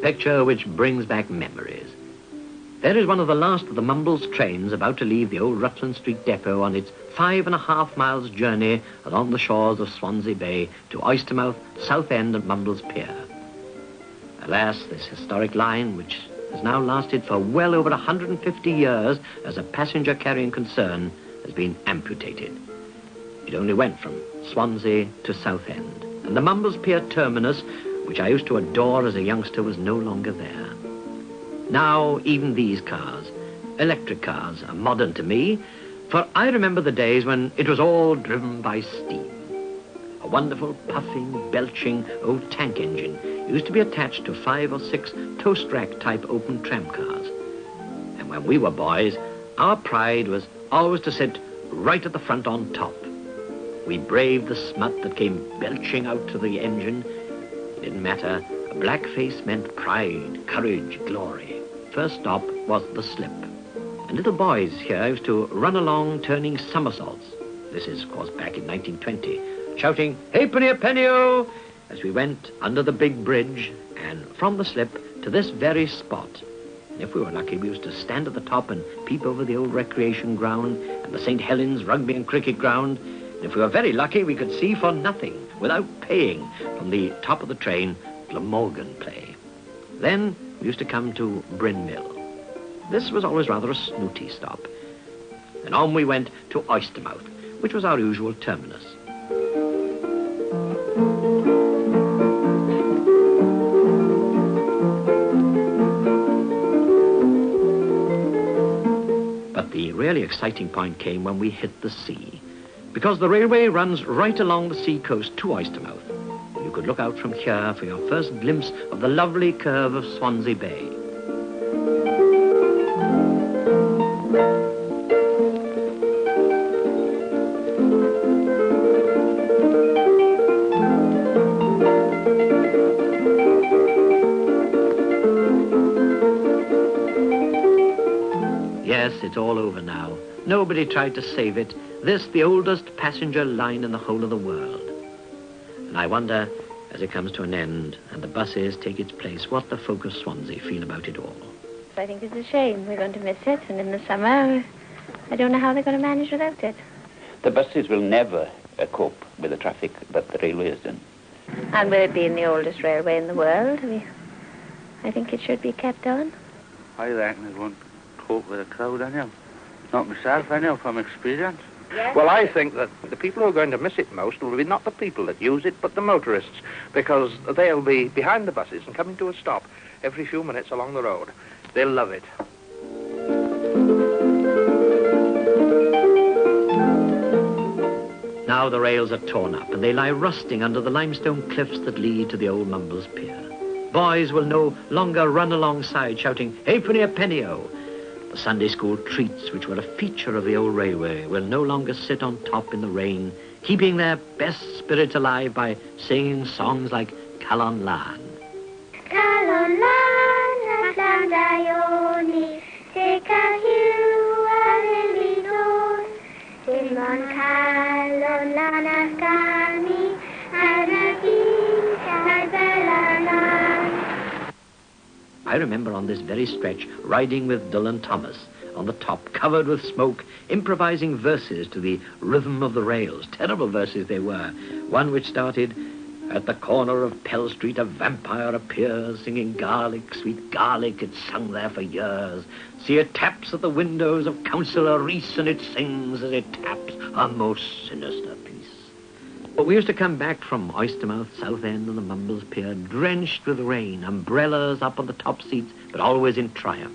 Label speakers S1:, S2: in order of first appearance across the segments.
S1: picture which brings back memories. There is one of the last of the Mumbles trains about to leave the old Rutland Street depot on its 5.5 miles journey along the shores of Swansea Bay to Oystermouth, Southend and Mumbles Pier. Alas, this historic line, which has now lasted for well over 150 years as a passenger-carrying concern, has been amputated. It only went from Swansea to Southend, and the Mumbles Pier terminus, which I used to adore as a youngster, was no longer there. Now, even these cars, electric cars, are modern to me, for I remember the days when it was all driven by steam. A wonderful, puffing, belching old tank engine used to be attached to 5 or 6 toast rack type open tram cars. And when we were boys, our pride was always to sit right at the front on top. We braved the smut that came belching out to the engine. It didn't matter. A black face meant pride, courage, glory. First stop was the slip. And little boys here used to run along turning somersaults. This is, of course, back in 1920, shouting, "Halfpenny a penny-o!" as we went under the big bridge and from the slip to this very spot. And if we were lucky, we used to stand at the top and peep over the old recreation ground and the St. Helens rugby and cricket ground. And if we were very lucky, we could see for nothing, without paying, from the top of the train, Glamorgan play. Then we used to come to Bryn Mill. This was always rather a snooty stop. And on we went to Oystermouth, which was our usual terminus. But the really exciting point came when we hit the sea, because the railway runs right along the sea coast to Oystermouth. You could look out from here for your first glimpse of the lovely curve of Swansea Bay. Yes, it's all over now. Nobody tried to save it. This, the oldest passenger line in the whole of the world. And I wonder, as it comes to an end and the buses take its place, what the folk of Swansea feel about it all.
S2: I think it's a shame. We're going to miss it, and in the summer, I don't know how they're going to manage without it.
S3: The buses will never cope with the traffic that the railway has done.
S2: And with it being the oldest railway in the world, I think it should be kept on.
S4: I reckon it won't cope with a crowd, anyhow. Not myself, anyhow, from experience.
S2: Yes.
S5: Well, I think that the people who are going to miss it most will be not the people that use it, but the motorists, because they'll be behind the buses and coming to a stop every few minutes along the road. They'll love it.
S1: Now the rails are torn up and they lie rusting under the limestone cliffs that lead to the old Mumbles Pier. Boys will no longer run alongside shouting, "Halfpenny a penny-o!" The Sunday school treats, which were a feature of the old railway, will no longer sit on top in the rain, keeping their best spirit alive by singing songs like Calon Lan.
S6: Calon Lan, Atlan Dione, take a hue a lily rose, Dimon Calon Lan Ascani, Araki, Calbella.
S1: I remember on this very stretch riding with Dylan Thomas on the top, covered with smoke, improvising verses to the rhythm of the rails. Terrible verses they were. One which started, "At the corner of Pell Street a vampire appears, singing garlic, sweet garlic, it's sung there for years. See, it taps at the windows of Councillor Rees, and it sings as it taps a most sinister piece." But we used to come back from Oystermouth, Southend and the Mumbles Pier, drenched with rain, umbrellas up on the top seats, but always in triumph.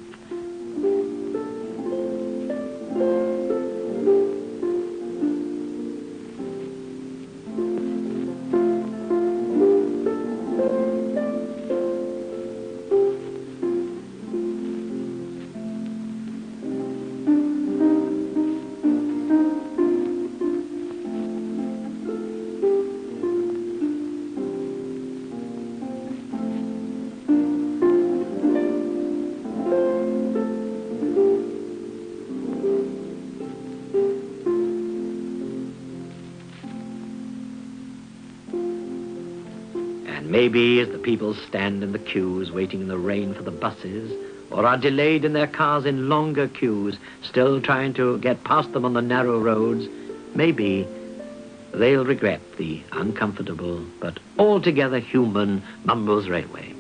S1: And maybe as the people stand in the queues waiting in the rain for the buses, or are delayed in their cars in longer queues, still trying to get past them on the narrow roads, maybe they'll regret the uncomfortable but altogether human Mumbles Railway.